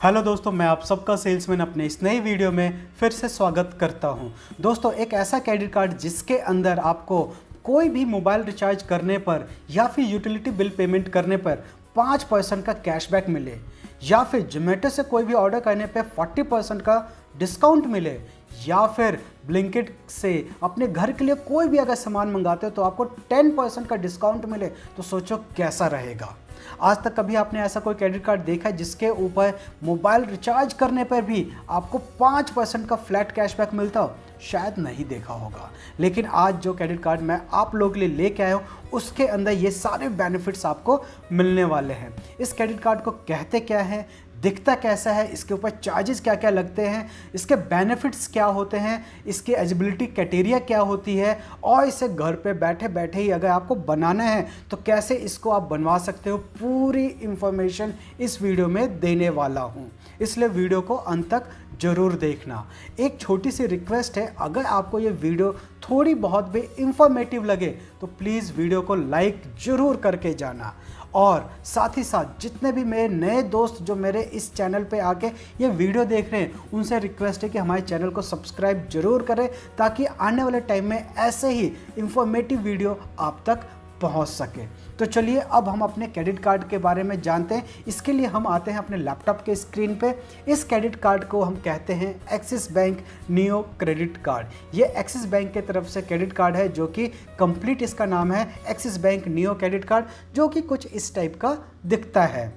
Hello दोस्तों, मैं आप सबका सेल्समैन अपने इस नई वीडियो में फिर से स्वागत करता हूं। दोस्तों, एक ऐसा क्रेडिट कार्ड जिसके अंदर आपको कोई भी मोबाइल रिचार्ज करने पर या फिर यूटिलिटी बिल पेमेंट करने पर 5% का कैशबैक मिले, या फिर जोमेटो से कोई भी ऑर्डर करने पर 40% का डिस्काउंट मिले, या फिर ब्लिंकिट से अपने घर के लिए कोई भी अगर सामान मंगाते हो तो आपको 10% का डिस्काउंट मिले, तो सोचो कैसा रहेगा। आज तक कभी आपने ऐसा कोई क्रेडिट कार्ड देखा है जिसके ऊपर मोबाइल रिचार्ज करने पर भी आपको 5% का फ्लैट कैशबैक मिलता हो? शायद नहीं देखा होगा। लेकिन आज जो क्रेडिट कार्ड मैं आप लोगों के लिए लेके आया हूँ उसके अंदर ये सारे बेनिफिट्स आपको मिलने वाले हैं। इस क्रेडिट कार्ड को कहते क्या है, दिखता कैसा है, इसके ऊपर चार्जेस क्या क्या लगते हैं, इसके बेनिफिट्स क्या होते हैं, इसकी एलिजिबिलिटी क्राइटेरिया क्या होती है, और इसे घर पे बैठे बैठे ही अगर आपको बनाना है तो कैसे इसको आप बनवा सकते हो, पूरी इंफॉर्मेशन इस वीडियो में देने वाला हूँ। इसलिए वीडियो को अंत तक ज़रूर देखना। एक छोटी सी रिक्वेस्ट है, अगर आपको ये वीडियो थोड़ी बहुत भी इंफॉर्मेटिव लगे तो प्लीज़ वीडियो को लाइक ज़रूर करके जाना, और साथ ही साथ जितने भी मेरे नए दोस्त जो मेरे इस चैनल पे आके ये वीडियो देख रहे हैं उनसे रिक्वेस्ट है कि हमारे चैनल को सब्सक्राइब जरूर करें, ताकि आने वाले टाइम में ऐसे ही इंफॉर्मेटिव वीडियो आप तक पहुंच सके। तो चलिए अब हम अपने क्रेडिट कार्ड के बारे में जानते हैं। इसके लिए हम आते हैं अपने लैपटॉप के स्क्रीन पे। इस क्रेडिट कार्ड को हम कहते हैं axis bank neo credit card. ये एक्सिस बैंक के तरफ से क्रेडिट कार्ड है, जो कि कंप्लीट इसका नाम है axis bank neo credit card, जो कि कुछ इस टाइप का दिखता है।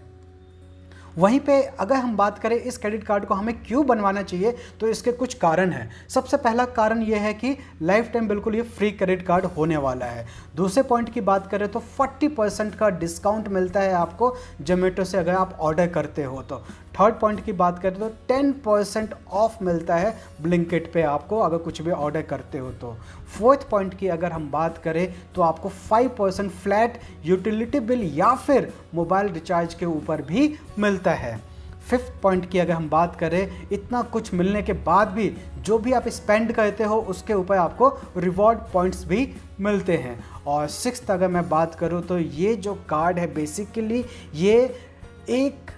वहीं पे अगर हम बात करें इस क्रेडिट कार्ड को हमें क्यों बनवाना चाहिए, तो इसके कुछ कारण हैं। सबसे पहला कारण ये है कि लाइफ टाइम बिल्कुल ये फ्री क्रेडिट कार्ड होने वाला है। दूसरे पॉइंट की बात करें तो 40% का डिस्काउंट मिलता है आपको जोमेटो से अगर आप ऑर्डर करते हो तो। थर्ड पॉइंट की बात करें तो 10% ऑफ मिलता है ब्लिंकिट पे आपको अगर कुछ भी ऑर्डर करते हो तो। फोर्थ पॉइंट की अगर हम बात करें तो आपको 5% फ्लैट यूटिलिटी बिल या फिर मोबाइल रिचार्ज के ऊपर भी मिलता है। फिफ्थ पॉइंट की अगर हम बात करें, इतना कुछ मिलने के बाद भी जो भी आप स्पेंड करते हो उसके ऊपर आपको रिवॉर्ड पॉइंट्स भी मिलते हैं। और सिक्स्थ अगर मैं बात करूं तो ये जो कार्ड है बेसिकली ये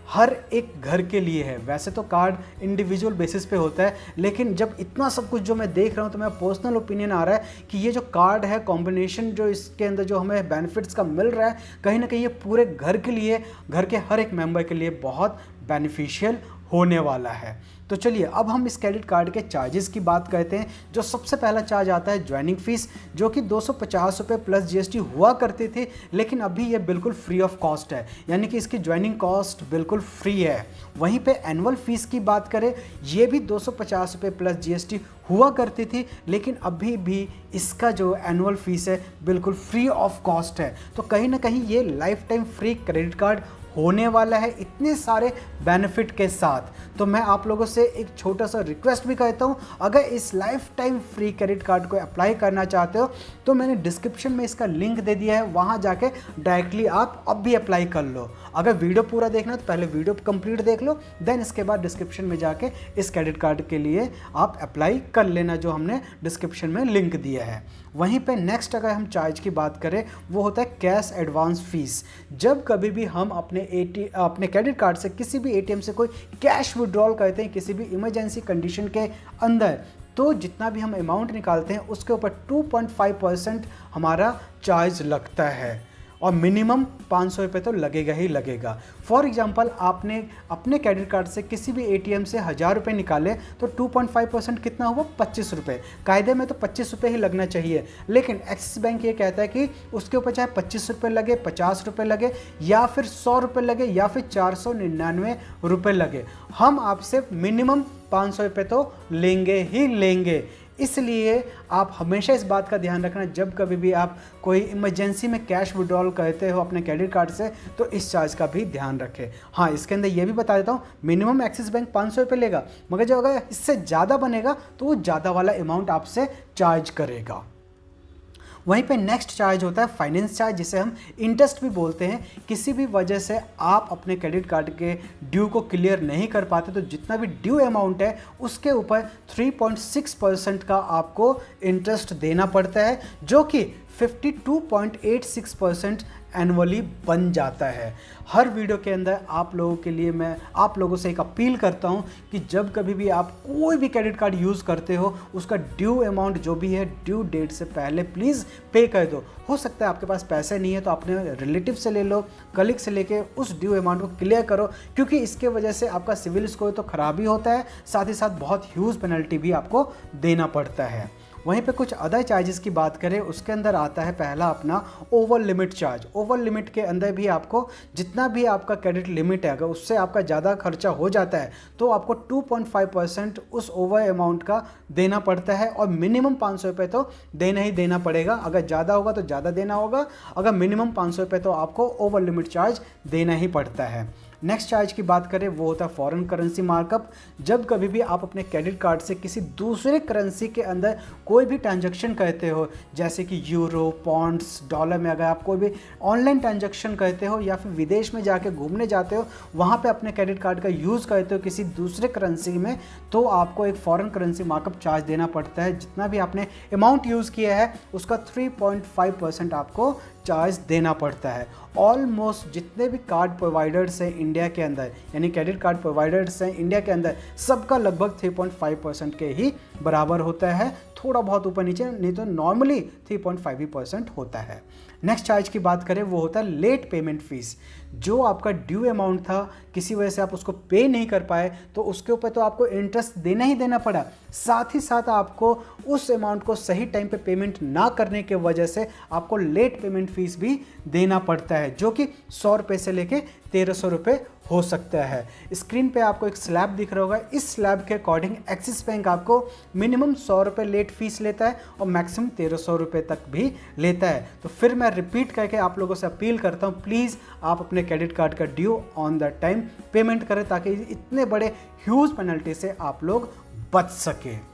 हर एक घर के लिए है। वैसे तो कार्ड इंडिविजुअल बेसिस पे होता है, लेकिन जब इतना सब कुछ जो मैं देख रहा हूँ तो मेरा पर्सनल ओपिनियन आ रहा है कि ये जो कार्ड है, कॉम्बिनेशन जो इसके अंदर जो हमें बेनिफिट्स का मिल रहा है, कहीं ना कहीं ये पूरे घर के लिए, घर के हर एक मेंबर के लिए बहुत बेनिफिशियल होने वाला है। तो चलिए अब हम इस क्रेडिट कार्ड के चार्जेस की बात करते हैं। जो सबसे पहला चार्ज आता है ज्वाइनिंग फीस, जो कि 250 रुपये प्लस जीएसटी हुआ करती थी, लेकिन अभी ये बिल्कुल फ्री ऑफ कॉस्ट है, यानी कि इसकी ज्वाइनिंग कॉस्ट बिल्कुल फ्री है। वहीं पे एनुअल फीस की बात करें, ये भी 250 रुपये प्लस जीएसटी हुआ करती थी, लेकिन अभी भी इसका जो एनुअल फीस है बिल्कुल फ्री ऑफ कॉस्ट है। तो कहीं ना कहीं ये life time free credit card होने वाला है इतने सारे बेनिफिट के साथ। तो मैं आप लोगों से एक छोटा सा रिक्वेस्ट भी करता हूं, अगर इस life time free credit card को अप्लाई करना चाहते हो तो मैंने डिस्क्रिप्शन में इसका लिंक दे दिया है, वहां जाके डायरेक्टली आप अब भी अप्लाई कर लो। अगर वीडियो पूरा देखना है तो पहले वीडियो कंप्लीट देख लो, देन इसके बाद डिस्क्रिप्शन में जाके इस क्रेडिट कार्ड के लिए आप अप्लाई कर लेना, जो हमने डिस्क्रिप्शन में लिंक दिया है। वहीं पे नेक्स्ट अगर हम चार्ज की बात करें, वो होता है कैश एडवांस फीस। जब कभी भी हम अपने क्रेडिट कार्ड से किसी भी एटीएम से कोई कैश विड्रॉल करते हैं किसी भी इमरजेंसी कंडीशन के अंदर, तो जितना भी हम अमाउंट निकालते हैं उसके ऊपर 2.5% हमारा चार्ज लगता है, और मिनिमम 500 रुपये तो लगेगा ही लगेगा। फॉर एग्जांपल आपने अपने क्रेडिट कार्ड से किसी भी एटीएम से 1000 रुपये निकाले तो 2.5% कितना हुआ? 25 रुपये। कायदे में तो 25 रुपये ही लगना चाहिए, लेकिन एक्सिस बैंक ये कहता है कि उसके ऊपर चाहे 25 रुपये लगे, 50 रुपये लगे, या फिर 100 रुपये लगे, या फिर 499 रुपये लगे, हम आपसे मिनिमम 500 रुपये तो लेंगे ही लेंगे। इसलिए आप हमेशा इस बात का ध्यान रखना, जब कभी भी आप कोई इमरजेंसी में कैश विड्रॉल करते हो अपने क्रेडिट कार्ड से, तो इस चार्ज का भी ध्यान रखें। हाँ, इसके अंदर ये भी बता देता हूँ, मिनिमम एक्सिस बैंक 500 रुपये लेगा, मगर जो अगर इससे ज़्यादा बनेगा तो वो ज़्यादा वाला अमाउंट आपसे चार्ज करेगा। वहीं पे नेक्स्ट चार्ज होता है फाइनेंस चार्ज, जिसे हम इंटरेस्ट भी बोलते हैं। किसी भी वजह से आप अपने क्रेडिट कार्ड के ड्यू को क्लियर नहीं कर पाते तो जितना भी ड्यू अमाउंट है उसके ऊपर 3.6% का आपको इंटरेस्ट देना पड़ता है, जो कि 52.86% एनुअली बन जाता है। हर वीडियो के अंदर आप लोगों के लिए मैं आप लोगों से एक अपील करता हूं कि जब कभी भी आप कोई भी क्रेडिट कार्ड यूज़ करते हो, उसका ड्यू अमाउंट जो भी है ड्यू डेट से पहले प्लीज़ पे कर दो। हो सकता है आपके पास पैसे नहीं है तो अपने रिलेटिव से ले लो, कलीग से लेके उस ड्यू अमाउंट को क्लियर करो, क्योंकि इसके वजह से आपका सिविल स्कोर तो खराब ही होता है, साथ ही साथ बहुत ह्यूज पेनल्टी भी आपको देना पड़ता है। वहीं पे कुछ अदर चार्जेस की बात करें, उसके अंदर आता है पहला अपना over limit charge. Over limit के अंदर भी आपको जितना भी आपका क्रेडिट लिमिट है, अगर उससे आपका ज़्यादा खर्चा हो जाता है तो आपको 2.5% उस ओवर अमाउंट का देना पड़ता है, और मिनिमम 500 रुपये तो देना ही देना पड़ेगा। अगर ज़्यादा होगा तो ज़्यादा देना होगा, अगर मिनिमम 500 रुपये तो आपको ओवर लिमिट चार्ज देना ही पड़ता है। नेक्स्ट चार्ज की बात करें वो होता है फॉरेन करेंसी मार्कअप। जब कभी भी आप अपने क्रेडिट कार्ड से किसी दूसरे करेंसी के अंदर कोई भी ट्रांजैक्शन करते हो, जैसे कि यूरो, पॉन्ड्स, डॉलर में अगर आप कोई भी ऑनलाइन ट्रांजैक्शन करते हो या फिर विदेश में जाके घूमने जाते हो, वहाँ पे अपने क्रेडिट कार्ड का यूज़ करते हो किसी दूसरे करेंसी में, तो आपको एक फॉरेन करेंसी मार्कअप चार्ज देना पड़ता है। जितना भी आपने अमाउंट यूज़ किया है उसका 3.5% आपको चार्ज देना पड़ता है। ऑलमोस्ट जितने भी कार्ड प्रोवाइडर्स हैं इंडिया के अंदर, यानी क्रेडिट कार्ड प्रोवाइडर्स हैं इंडिया के अंदर, सबका लगभग 3.5% के ही बराबर होता है, थोड़ा बहुत ऊपर नीचे, नहीं तो नॉर्मली 3.5% होता है। नेक्स्ट चार्ज की बात करें वो होता है लेट पेमेंट फीस। जो आपका ड्यू अमाउंट था, किसी वजह से आप उसको पे नहीं कर पाए तो उसके ऊपर तो आपको इंटरेस्ट देना ही देना पड़ा, साथ ही साथ आपको उस अमाउंट को सही टाइम पे पेमेंट ना करने के वजह से आपको लेट पेमेंट फीस भी देना पड़ता है, जो कि 100 रुपये से लेके 1300 रुपये हो सकता है। स्क्रीन पे आपको एक स्लैब दिख रहा होगा, इस स्लैब के अकॉर्डिंग एक्सिस बैंक आपको मिनिमम 100 रुपये लेट फीस लेता है और मैक्सिमम 1300 रुपये तक भी लेता है। तो फिर मैं रिपीट करके आप लोगों से अपील करता हूँ, प्लीज़ आप अपने क्रेडिट कार्ड का due on the time payment करें, ताकि इतने बड़े ह्यूज पेनल्टी से आप लोग बच सके।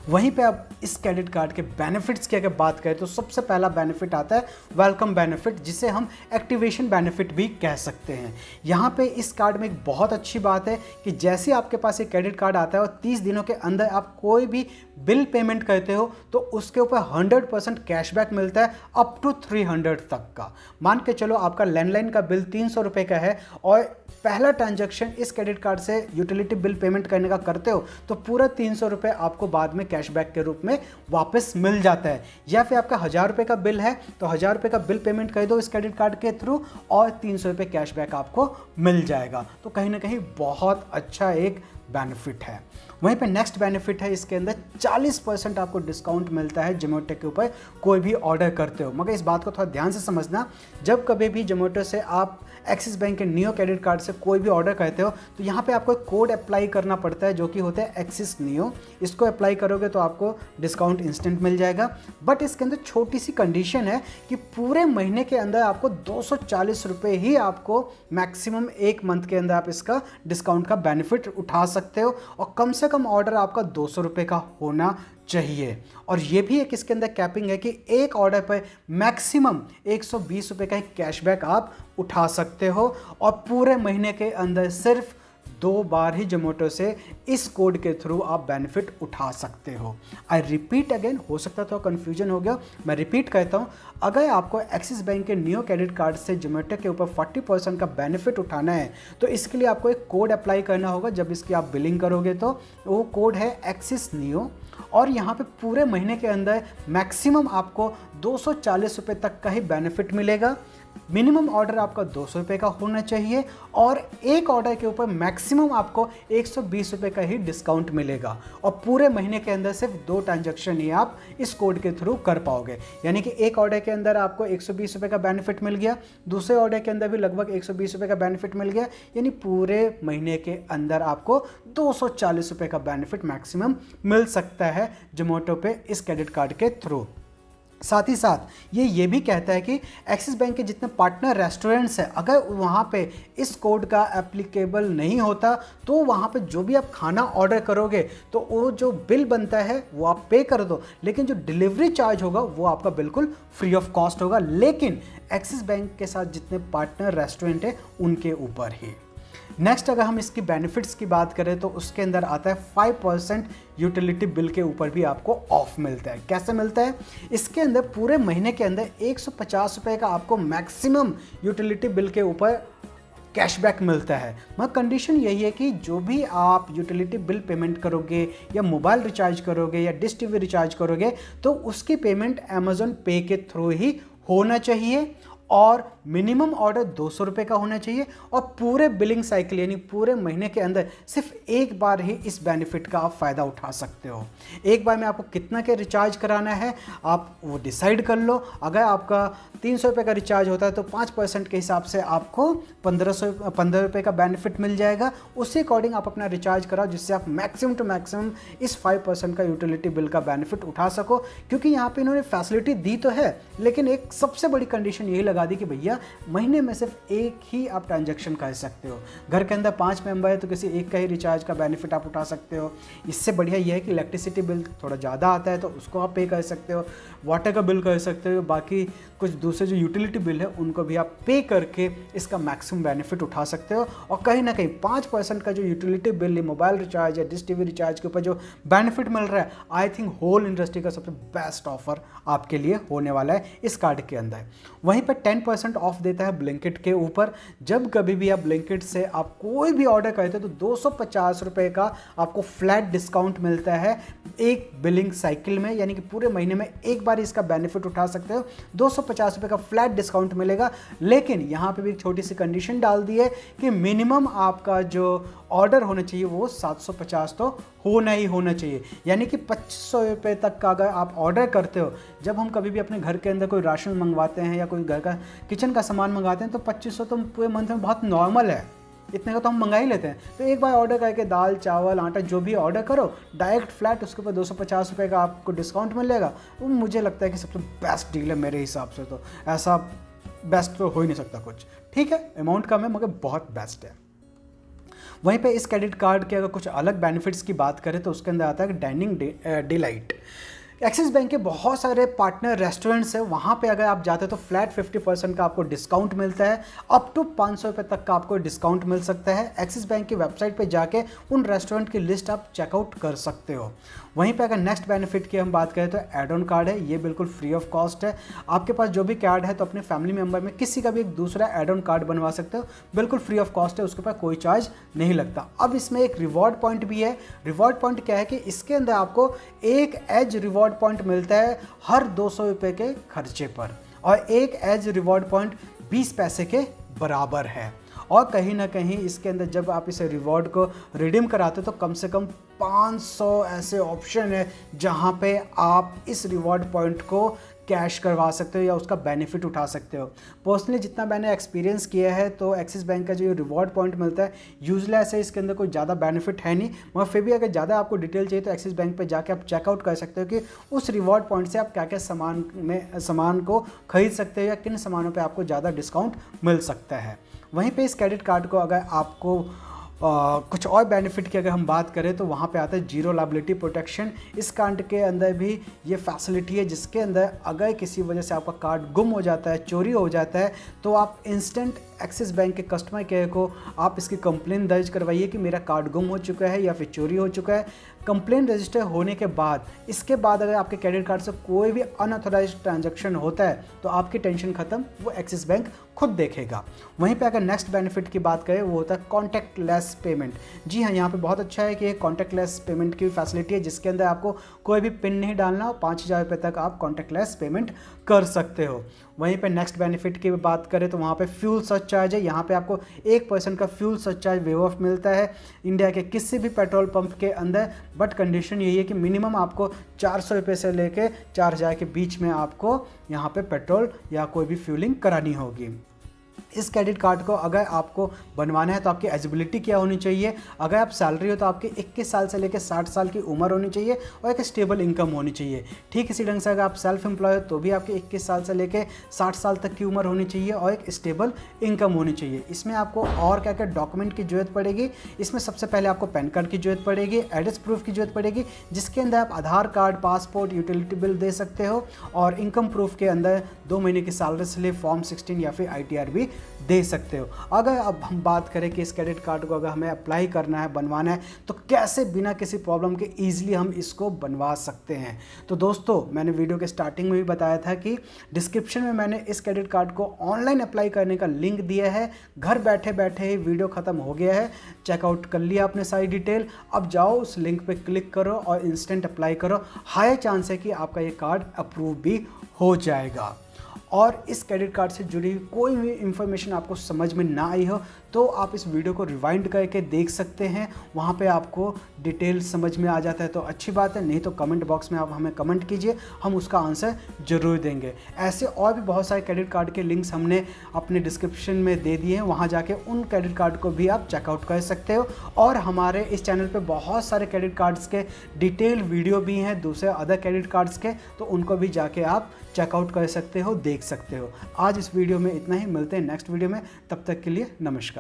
वहीं पे अब इस क्रेडिट कार्ड के बेनिफिट्स की अगर बात करें तो सबसे पहला बेनिफिट आता है वेलकम बेनिफिट, जिसे हम एक्टिवेशन बेनिफिट भी कह सकते हैं। यहाँ पे इस कार्ड में एक बहुत अच्छी बात है कि जैसे आपके पास एक क्रेडिट कार्ड आता है और 30 दिनों के अंदर आप कोई भी बिल पेमेंट करते हो तो उसके ऊपर 100% कैशबैक मिलता है, अप टू 300 तक का। मान के चलो आपका लैंडलाइन का बिल 300 रुपये का है और पहला ट्रांजैक्शन इस क्रेडिट कार्ड से यूटिलिटी बिल पेमेंट करने का करते हो तो पूरा 300 रुपये आपको बाद में कैशबैक के रूप में वापस मिल जाता है। या फिर आपका 1000 रुपये का बिल है तो 1000 रुपये का बिल पेमेंट कर दो इस क्रेडिट कार्ड के थ्रू और 300 रुपये कैशबैक आपको मिल जाएगा। तो कहीं ना कहीं बहुत अच्छा एक बेनिफिट है। वहीं पे नेक्स्ट बेनिफिट है, इसके अंदर 40% आपको डिस्काउंट मिलता है जोमेटो के ऊपर कोई भी ऑर्डर करते हो। मगर इस बात को थोड़ा ध्यान से समझना, जब कभी भी जोमेटो से आप एक्सिस बैंक के नियो क्रेडिट कार्ड से कोई भी ऑर्डर करते हो तो यहाँ पे आपको एक कोड अप्लाई करना पड़ता है जो कि होता है एक्सिस नियो। इसको अप्लाई करोगे तो आपको डिस्काउंट इंस्टेंट मिल जाएगा। बट इसके अंदर छोटी सी कंडीशन है कि पूरे महीने के अंदर आपको 240 रुपये ही आपको मैक्सिमम एक मंथ के अंदर आप इसका डिस्काउंट का बेनिफिट उठा सकते हो, और कम से कम ऑर्डर आपका 200 रुपये का होना चाहिए। और ये भी एक इसके अंदर कैपिंग है कि एक ऑर्डर पर मैक्सिमम 120 रुपये का एक कैशबैक आप उठा सकते हो, और पूरे महीने के अंदर सिर्फ 2 बार ही जोमेटो से इस कोड के थ्रू आप बेनिफिट उठा सकते हो। आई रिपीट अगेन, हो सकता तो कन्फ्यूजन हो गया, मैं रिपीट कहता हूँ, अगर आपको एक्सिस बैंक के नियो क्रेडिट कार्ड से जोमेटो के ऊपर 40% का बेनिफिट उठाना है तो इसके लिए आपको एक कोड अप्लाई करना होगा। जब इसकी आप बिलिंग करोगे तो वो कोड है एक्सिस नियो, और यहाँ पे पूरे महीने के अंदर मैक्सिमम आपको 240 रुपये तक का ही बेनिफिट मिलेगा। मिनिमम ऑर्डर आपका 200 रुपये का होना चाहिए, और एक ऑर्डर के ऊपर मैक्सिमम आपको 120 रुपये का ही डिस्काउंट मिलेगा, और पूरे महीने के अंदर सिर्फ 2 ट्रांजैक्शन ही आप इस कोड के थ्रू कर पाओगे। यानी कि एक ऑर्डर के अंदर आपको 120 रुपये का बेनिफिट मिल गया, दूसरे ऑर्डर के अंदर भी लगभग 120 रुपये का बेनिफिट मिल गया, यानी पूरे महीने के अंदर आपको 240 रुपये का बेनिफिट मैक्सिमम मिल सकता है जोमेटो पे इस क्रेडिट कार्ड के थ्रू। साथ ही साथ ये भी कहता है कि एक्सिस बैंक के जितने पार्टनर रेस्टोरेंट्स हैं, अगर वहाँ पे इस कोड का एप्लीकेबल नहीं होता तो वहाँ पे जो भी आप खाना ऑर्डर करोगे तो वो जो बिल बनता है वो आप पे कर दो, लेकिन जो डिलीवरी चार्ज होगा वो आपका बिल्कुल फ्री ऑफ कॉस्ट होगा, लेकिन एक्सिस बैंक के साथ जितने पार्टनर रेस्टोरेंट हैं उनके ऊपर ही। नेक्स्ट अगर हम इसकी बेनिफिट्स की बात करें तो उसके अंदर आता है 5% यूटिलिटी बिल के ऊपर भी आपको ऑफ मिलता है। कैसे मिलता है? इसके अंदर पूरे महीने के अंदर 150 रुपये का आपको मैक्सिमम यूटिलिटी बिल के ऊपर कैशबैक मिलता है। मगर कंडीशन यही है कि जो भी आप यूटिलिटी बिल पेमेंट करोगे या मोबाइल रिचार्ज करोगे या डिश टीवी रिचार्ज करोगे तो उसकी पेमेंट अमेज़न पे के थ्रू ही होना चाहिए और मिनिमम ऑर्डर 200 रुपये का होना चाहिए और पूरे बिलिंग साइकिल यानी पूरे महीने के अंदर सिर्फ एक बार ही इस बेनिफिट का आप फ़ायदा उठा सकते हो। एक बार में आपको कितना के रिचार्ज कराना है आप वो डिसाइड कर लो। अगर आपका 300 रुपये का रिचार्ज होता है तो 5% के हिसाब से आपको 15 रुपये का बेनिफिट मिल जाएगा। उसी अकॉर्डिंग आप अपना रिचार्ज कराओ जिससे आप मैक्सिमम टू मैक्सिमम इस 5% का यूटिलिटी बिल का बेनिफिट उठा सको। क्योंकि यहाँ पे इन्होंने फैसिलिटी दी तो है लेकिन एक सबसे बड़ी कंडीशन यही लगा दी कि भैया महीने में सिर्फ एक ही आप ट्रांजैक्शन कर सकते हो। घर के अंदर 5 मेंबर है तो किसी एक का ही रिचार्ज का बेनिफिट आप उठा सकते हो। इससे बढ़िया यह है कि इलेक्ट्रिसिटी बिल थोड़ा ज़्यादा आता है तो उसको आप पे कर सकते हो, वाटर का बिल कर सकते हो, बाकी कुछ दूसरे जो यूटिलिटी बिल है उनको भी आप पे करके इसका मैक्सिमम बेनिफिट उठा सकते हो। और कहीं ना कहीं 5% का जो यूटिलिटी बिल मोबाइल रिचार्ज या डिश टीवी रिचार्ज के ऊपर जो बेनिफिट मिल रहा है आई थिंक होल इंडस्ट्री का सबसे बेस्ट ऑफर आपके लिए होने वाला है इस कार्ड के अंदर। वहीं पर 10% ऑफ देता है ब्लिंकिट के ऊपर। जब कभी भी आप ब्लिंकिट से आप कोई भी ऑर्डर करते हो तो 250 रुपये का आपको फ्लैट डिस्काउंट मिलता है एक बिलिंग साइकिल में, यानी कि पूरे महीने में एक बार इसका बेनिफिट उठा सकते हो। 250 रुपये का फ्लैट डिस्काउंट मिलेगा। लेकिन यहाँ पे भी एक छोटी सी कंडीशन डाल दी है कि मिनिमम आपका जो ऑर्डर होना चाहिए वो 750 तो होना ही होना चाहिए, यानी कि 2500 रुपये तक का अगर आप ऑर्डर करते हो। जब हम कभी भी अपने घर के अंदर कोई राशन मंगवाते हैं या कोई घर का किचन का सामान मंगाते हैं तो 2500 तो पूरे मंथ में बहुत नॉर्मल है, इतने का तो हम मंगा ही लेते हैं। तो एक बार ऑर्डर करके दाल चावल आटा जो भी ऑर्डर करो डायरेक्ट फ्लैट उसके ऊपर 250 रुपये का आपको डिस्काउंट मिलेगा। वो मुझे लगता है कि सबसे बेस्ट डील है मेरे हिसाब से। तो ऐसा बेस्ट तो हो ही नहीं सकता कुछ। ठीक है, अमाउंट कम है मगर बहुत बेस्ट है। वहीं पे इस क्रेडिट कार्ड के अगर कुछ अलग बेनिफिट्स की बात करें तो उसके अंदर आता है डाइनिंग डिलाइट। एक्सिस बैंक के बहुत सारे पार्टनर रेस्टोरेंट्स हैं, वहाँ पे अगर आप जाते हो तो फ्लैट 50% का आपको डिस्काउंट मिलता है। अप टू 500 रुपये तक का आपको डिस्काउंट मिल सकता है। एक्सिस बैंक की वेबसाइट पे जाके उन रेस्टोरेंट की लिस्ट आप चेकआउट कर सकते हो। वहीं पे अगर नेक्स्ट बेनिफिट की हम बात करें तो एड ऑन कार्ड है, ये बिल्कुल फ्री ऑफ कॉस्ट है। आपके पास जो भी कार्ड है तो अपने फैमिली मेम्बर में किसी का भी एक दूसरा एड ऑन कार्ड बनवा सकते हो, बिल्कुल फ्री ऑफ कॉस्ट है, उसके ऊपर कोई चार्ज नहीं लगता। अब इसमें एक रिवॉर्ड पॉइंट भी है। रिवॉर्ड पॉइंट क्या है कि इसके अंदर आपको एक एज रिवॉर्ड पॉइंट मिलता है हर 200 रुपये के खर्चे पर, और एक एज रिवॉर्ड पॉइंट 20 पैसे के बराबर है। और कहीं ना कहीं इसके अंदर जब आप इस रिवॉर्ड को रिडीम कराते हो तो कम से कम 500 ऐसे ऑप्शन है जहां पे आप इस रिवॉर्ड पॉइंट को कैश करवा सकते हो या उसका बेनिफिट उठा सकते हो। पर्सनली जितना मैंने एक्सपीरियंस किया है तो एक्सिस बैंक का जो रिवॉर्ड पॉइंट मिलता है यूजली ऐसे इसके अंदर कोई ज़्यादा बेनिफिट है नहीं, मगर फिर भी अगर ज़्यादा आपको डिटेल चाहिए तो एक्सिस बैंक पे जाके आप चेकआउट कर सकते हो कि उस रिवॉर्ड पॉइंट से आप क्या क्या सामान को खरीद सकते हो या किन सामानों पर आपको ज़्यादा डिस्काउंट मिल सकता है। वहीं पे इस क्रेडिट कार्ड को अगर आपको कुछ और बेनिफिट की अगर हम बात करें तो वहाँ पे आता है जीरो लायबिलिटी प्रोटेक्शन। इस कार्ड के अंदर भी ये फैसिलिटी है जिसके अंदर अगर किसी वजह से आपका कार्ड गुम हो जाता है, चोरी हो जाता है, तो आप इंस्टेंट एक्सिस बैंक के कस्टमर केयर को आप इसकी कंप्लेन दर्ज करवाइए कि मेरा कार्ड गुम हो चुका है या फिर चोरी हो चुका है। कंप्लेन रजिस्टर होने के बाद इसके बाद अगर आपके क्रेडिट कार्ड से कोई भी अनऑथराइज ट्रांजैक्शन होता है तो आपकी टेंशन खत्म, वो एक्सिस बैंक खुद देखेगा। वहीं पे अगर नेक्स्ट बेनिफिट की बात करें वो होता है कॉन्टैक्टलेस पेमेंट। जी हाँ, यहाँ पे बहुत अच्छा है कि कॉन्टैक्टलेस पेमेंट की फैसिलिटी है जिसके अंदर आपको कोई भी पिन नहीं डालना और 5000 रुपये तक आप कॉन्टैक्टलेस पेमेंट कर सकते हो। वहीं पे नेक्स्ट बेनिफिट की बात करें तो वहाँ पे फ्यूल सरचार्ज है। यहाँ पे आपको 1% का फ्यूल सरचार्ज वेव ऑफ मिलता है इंडिया के किसी भी पेट्रोल पंप के अंदर, बट कंडीशन यही है कि मिनिमम आपको 400 रुपये से लेके 4000 के बीच में आपको यहाँ पे पेट्रोल या कोई भी फ्यूलिंग करानी होगी। इस क्रेडिट कार्ड को अगर आपको बनवाना है तो आपकी एलिजिबिलिटी क्या होनी चाहिए? अगर आप सैलरी हो तो आपकी 21 साल से लेकर 60 साल की उम्र होनी चाहिए और एक स्टेबल इनकम होनी चाहिए। ठीक इसी ढंग से अगर आप सेल्फ एम्प्लॉय हो तो भी आपकी 21 साल से लेकर 60 साल तक की उम्र होनी चाहिए और एक स्टेबल इनकम होनी चाहिए। इसमें आपको और क्या क्या डॉक्यूमेंट की जरूरत पड़ेगी? इसमें सबसे पहले आपको पैन कार्ड की जरूरत पड़ेगी, एड्रेस प्रूफ की जरूरत पड़ेगी जिसके अंदर आप आधार कार्ड, पासपोर्ट, यूटिलिटी बिल दे सकते हो, और इनकम प्रूफ के अंदर 2 महीने की सैलरी स्लिप, फॉर्म 16 या फिर ITR भी दे सकते हो। अगर अब हम बात करें कि इस क्रेडिट कार्ड को अगर हमें अप्लाई करना है, बनवाना है, तो कैसे बिना किसी प्रॉब्लम के ईजिली हम इसको बनवा सकते हैं। तो दोस्तों, मैंने वीडियो के स्टार्टिंग में भी बताया था कि डिस्क्रिप्शन में मैंने इस क्रेडिट कार्ड को ऑनलाइन अप्लाई करने का लिंक दिया है। घर बैठे बैठे ही वीडियो ख़त्म हो गया है, चेकआउट कर लिया आपने सारी डिटेल। अब जाओ उस लिंक पे क्लिक करो और इंस्टेंट अप्लाई करो। हाई चांस है कि आपका ये कार्ड अप्रूव भी हो जाएगा। और इस क्रेडिट कार्ड से जुड़ी कोई भी इंफॉर्मेशन आपको समझ में ना आई हो तो आप इस वीडियो को रिवाइंड करके देख सकते हैं, वहाँ पे आपको डिटेल समझ में आ जाता है तो अच्छी बात है, नहीं तो कमेंट बॉक्स में आप हमें कमेंट कीजिए, हम उसका आंसर ज़रूर देंगे। ऐसे और भी बहुत सारे क्रेडिट कार्ड के लिंक्स हमने अपने डिस्क्रिप्शन में दे दिए हैं, वहाँ जाके उन क्रेडिट कार्ड को भी आप चेकआउट कर सकते हो। और हमारे इस चैनल पर बहुत सारे क्रेडिट कार्ड्स के डिटेल वीडियो भी हैं दूसरे अदर क्रेडिट कार्ड्स के, तो उनको भी जाके आप चेकआउट कर सकते हो, देख सकते हो। आज इस वीडियो में इतना ही, मिलते हैं नेक्स्ट वीडियो में, तब तक के लिए नमस्कार।